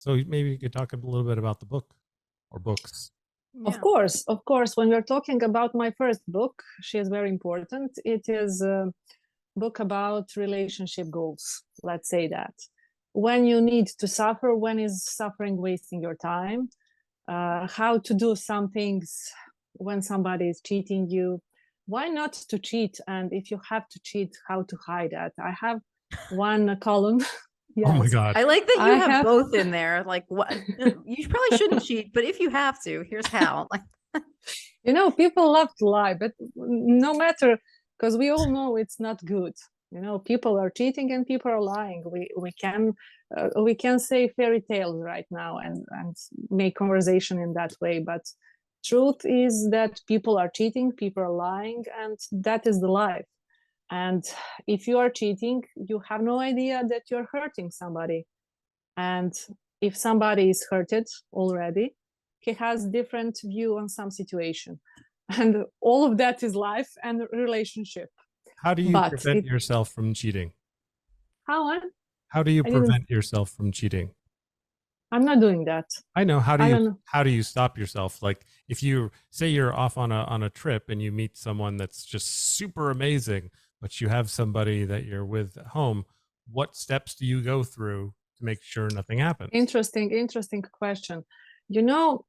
So maybe you could talk a little bit about the book or books. Yeah. Of course. When we're talking about my first book, she is very important. It is a book about relationship goals. Let's say that. When you need to suffer, when is suffering wasting your time? How to do some things when somebody is cheating you. Why not to cheat? And if you have to cheat, how to hide that? I have one column. Yes. Oh my God. I like that you have both in there. Like, what you probably shouldn't cheat, but if you have to, here's how. You know, people love to lie, but no matter, because we all know it's not good. You know, people are cheating and people are lying. We can say fairy tales right now and make conversation in that way, but truth is that people are cheating, people are lying, and that is the life. And if you are cheating, you have no idea that you're hurting somebody. And if somebody is hurted already, he has different view on some situation. And all of that is life and relationship. How do you prevent yourself from cheating? How do you prevent yourself from cheating? I'm not doing that. I know. How do you stop yourself? Like if you say you're off on a trip and you meet someone that's just super amazing, but you have somebody that you're with at home, what steps do you go through to make sure nothing happens? Interesting question. You know,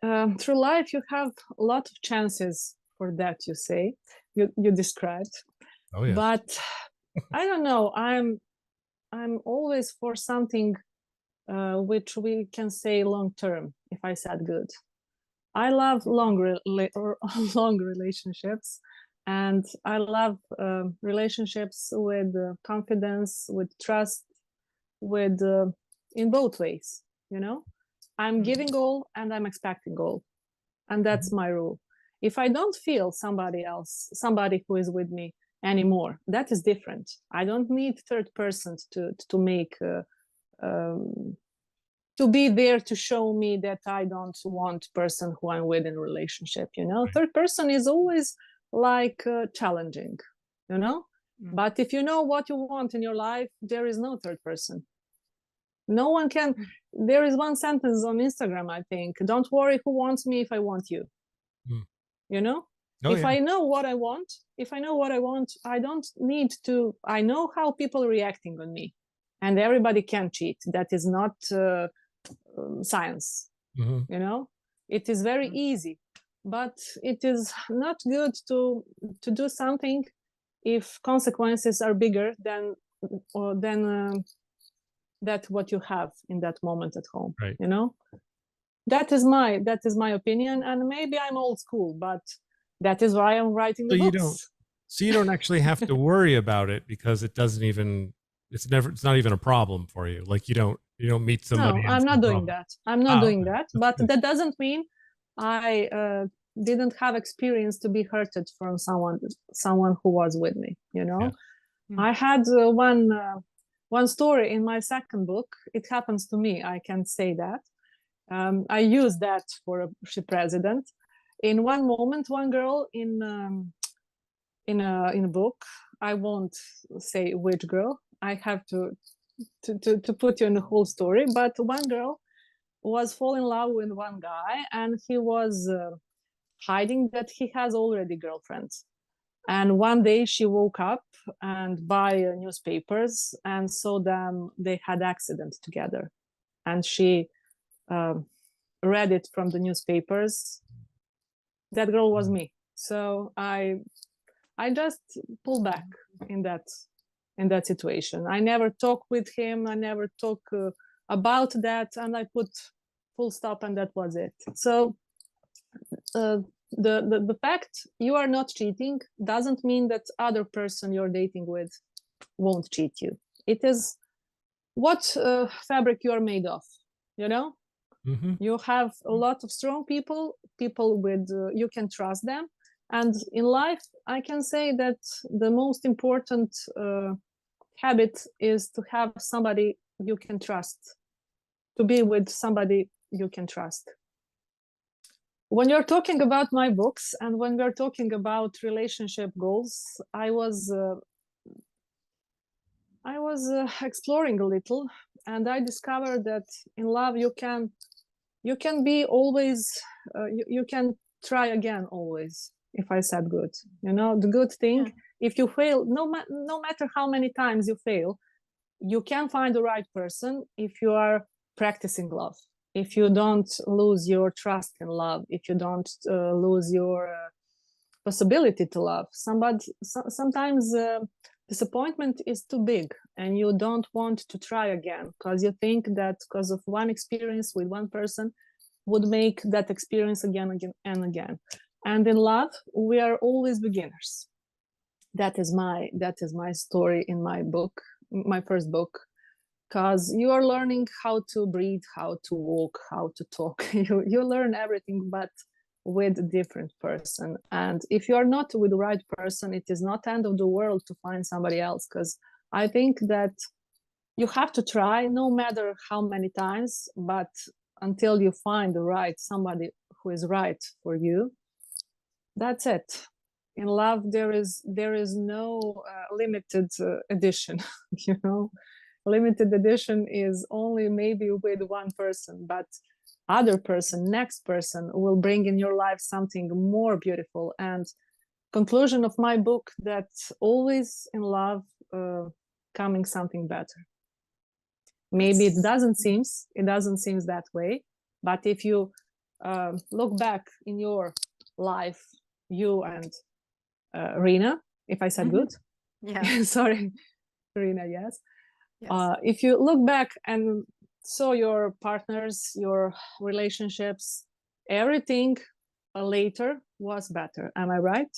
through life you have a lot of chances for that. You say you described. Oh yeah. But I don't know. I'm always for something which we can say long term. If I said good, I love long relationships, and I love relationships with confidence, with trust, with in both ways. You know, I'm giving all and I'm expecting all, and that's my rule. If I don't feel somebody who is with me anymore, that is different. I don't need third person to make to be there to show me that I don't want person who I'm with in a relationship. You know, third person is always like challenging. You know, but if you know what you want in your life, there is no third person. No one can. There is one sentence on Instagram, I think. Don't worry who wants me if I want you. You know, if I know what I want, I don't need to. I know how people are reacting on me, and everybody can cheat. That is not science. You know, it is very easy, but it is not good to do something if consequences are bigger than that what you have in that moment at home. Right. You know, that is my opinion, and maybe I'm old school, but that is why I'm writing the books. So you don't actually have to worry about it because it's not even a problem for you. Like you don't meet somebody. No, I'm not doing that. I'm not doing that. But that doesn't mean I didn't have experience to be hurted from someone who was with me. You know, I had one story in my second book. It happens to me. I can say that. I use that for a president. In one moment, one girl in a book, I won't say which girl. I have to put you in the whole story. But one girl was fall in love with one guy, and he was hiding that he has already girlfriends. And one day she woke up and buy newspapers and saw them. They had accident together, and she read it from the newspapers. That girl was me. So I just pulled back in that situation. I never talk with him. I never talk about that, and I put full stop, and that was it. So the fact you are not cheating doesn't mean that other person you're dating with won't cheat you. It is what fabric you are made of. You know. You have a lot of strong people with you can trust them, and in life I can say that the most important habit is to have somebody you can trust, to be with somebody you can trust. When you're talking about my books and when we're talking about relationship goals, I was exploring a little, and I discovered that in love you can be always, you can try again always. If I said good, the good thing, if you fail, no matter how many times you fail, you can find the right person if you are practicing love, if you don't lose your trust in love, if you don't lose your possibility to love somebody. Sometimes disappointment is too big and you don't want to try again because you think that because of one experience with one person would make that experience again and again. And in love we are always beginners. That is my story in my book, my first book, because you are learning how to breathe, how to walk, how to talk. You learn everything, but with a different person. And if you are not with the right person, it is not end of the world to find somebody else, because I think that you have to try no matter how many times, but until you find the right somebody who is right for you, that's it. In love there is no limited edition. Limited edition is only maybe with one person, but other person, next person will bring in your life something more beautiful. And conclusion of my book, that always in love coming something better. Maybe it doesn't seem that way, but if you look back in your life, you and Rena, if I said good, sorry, Rena, yes. If you look back and saw your partners, your relationships, everything later was better. Am I right?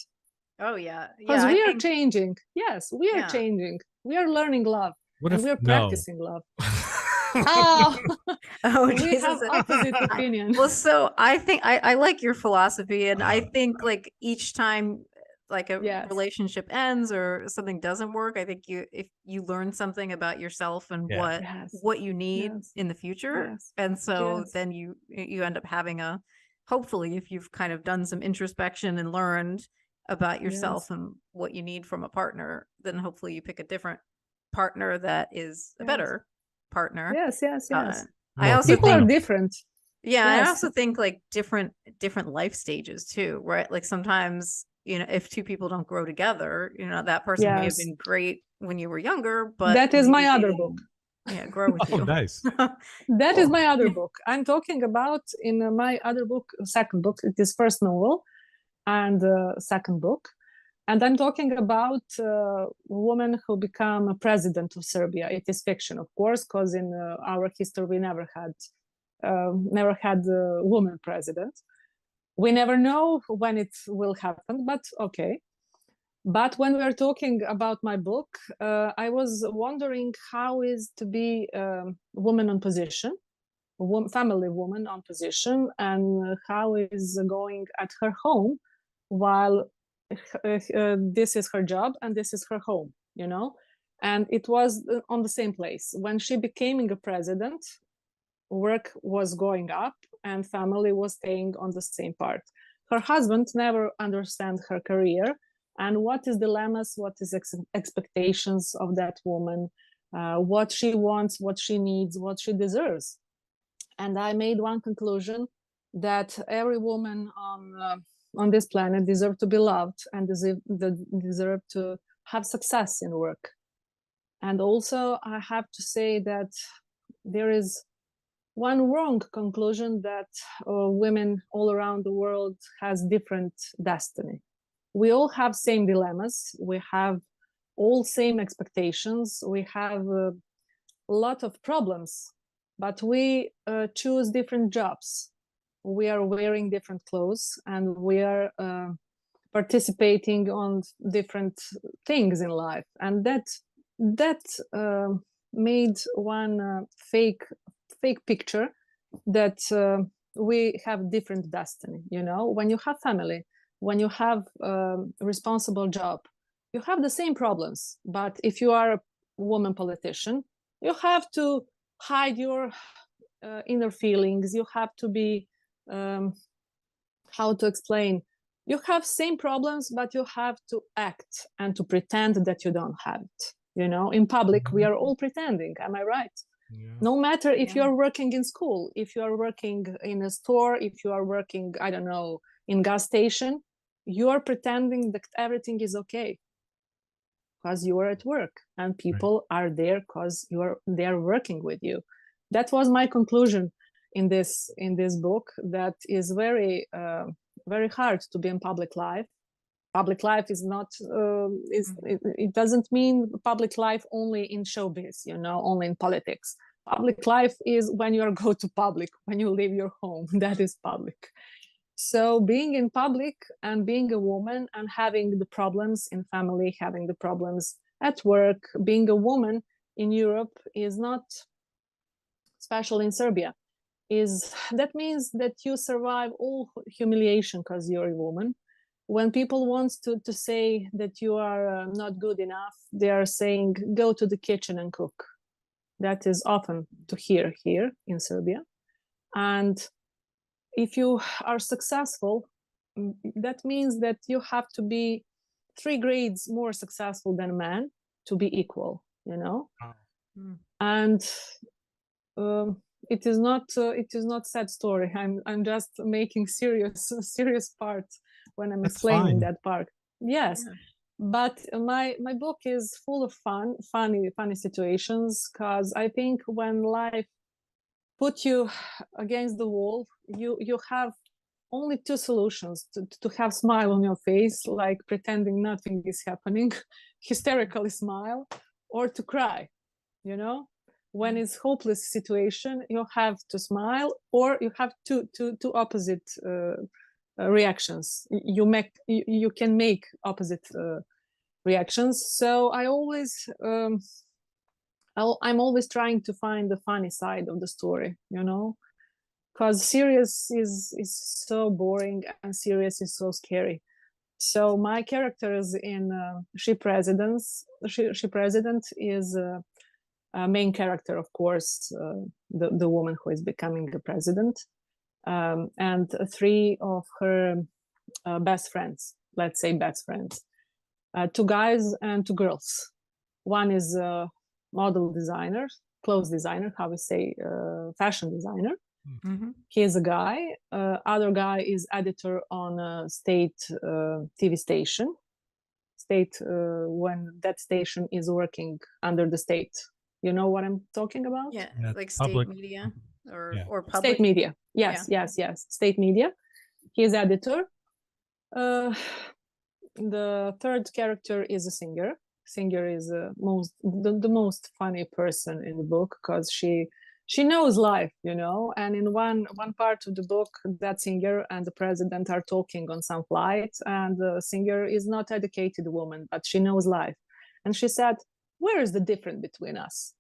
Oh yeah, because we are changing. Yes, we are changing. We are learning love, and we are practicing love. We have opposite opinion. Well, so I think I like your philosophy, and I think like each time like a relationship ends or something doesn't work, I think if you learn something about yourself and what you need in the future, and so then you end up having hopefully if you've kind of done some introspection and learned about yourself and what you need from a partner, then hopefully you pick a different partner that is a better partner. Yes. I also people are different. I also think like different life stages too, right? Like sometimes, if two people don't grow together, that person may have been great when you were younger, but that is my other book. Grow with you. Nice. That is my other book. I'm talking about in my other book, second book. It is first novel and second book. And I'm talking about a woman who became a president of Serbia. It is fiction, of course, because in our history we never had a woman president. We never know when it will happen, but okay. But when we are talking about my book, I was wondering how is to be a woman on position, family woman on position, and how is going at her home while this is her job and this is her home, and it was on the same place. When she became a president, work was going up and family was staying on the same part. Her husband never understand her career and what is dilemmas, what is expectations of that woman, what she wants, what she needs, what she deserves. And I made one conclusion, that every woman on this planet deserves to be loved and deserve to have success in work. And also I have to say that there is one wrong conclusion, that women all around the world has different destiny. We all have same dilemmas, we have all same expectations, we have a lot of problems, but we choose different jobs. We are wearing different clothes and we are participating on different things in life, and that made one fake picture that we have different destiny. When you have family, when you have a responsible job, you have the same problems. But if you are a woman politician, you have to hide your inner feelings. You have to be how to explain, you have same problems, but you have to act and to pretend that you don't have it. In public we are all pretending, am I right? No matter if you're working in school, if you are working in a store, if you are working, I don't know, in gas station, you are pretending that everything is okay because you are at work and people are there because they are working with you. That was my conclusion in this book. That is very hard to be in public life. Public life is not it doesn't mean public life only in showbiz, only in politics. Public life is when you go to public, when you leave your home. That is public. So being in public and being a woman and having the problems in family, having the problems at work, being a woman in Europe is not special in Serbia. That means that you survive all humiliation because you're a woman. When people want to say that you are not good enough, they are saying, go to the kitchen and cook. That is often to hear here in Serbia. And if you are successful, that means that you have to be 3 grades more successful than a man to be equal, And it is not sad story. I'm just making serious part when I'm explaining that part. Yes. Yeah. But my book is full of funny situations, because I think when life put you against the wall, you have only 2 solutions: to have smile on your face, like pretending nothing is happening, hysterically smile, or to cry. When it's hopeless situation, you have to smile, or you have two opposite reactions. You can make opposite reactions. So I'm always trying to find the funny side of the story, because serious is so boring and serious is so scary. So my characters in Ship Resident is a main character, of course, the woman who is becoming the president, and 3 of her best friends, let's say best friends, 2 guys and 2 girls. One is a model designer, clothes designer, how we say, fashion designer. Mm-hmm. He is a guy. Other guy is editor on a state TV station. When that station is working under the state. You know what I'm talking about? Yeah, like state media or public. State media. Yes. State media. He is editor. The 3rd character is a singer. Singer is the most funny person in the book, because she knows life, and in one part of the book, that singer and the president are talking on some flight, and the singer is not educated woman, but she knows life. And she said, where is the difference between us?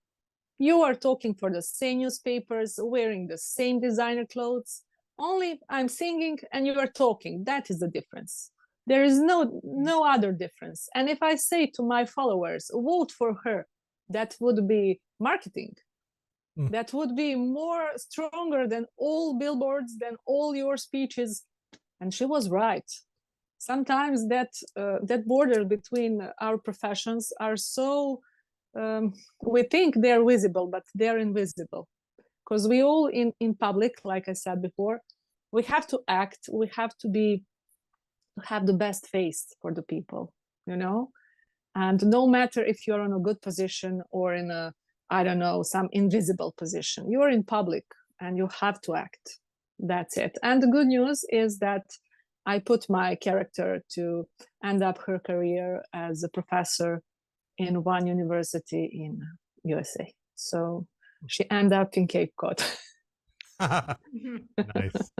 You are talking for the same newspapers, wearing the same designer clothes, only I'm singing and you are talking. That is the difference. There is no other difference. And if I say to my followers, vote for her, that would be marketing. That would be more stronger than all billboards, than all your speeches. And she was right. Sometimes that border between our professions are so, we think they're visible, but they're invisible. Because we all in public, like I said before, we have to act, we have to have the best face for the people, and no matter if you're in a good position or in a, I don't know, some invisible position, you're in public and you have to act. That's it. And the good news is that I put my character to end up her career as a professor in one university in USA. So she ended up in Cape Cod. Nice.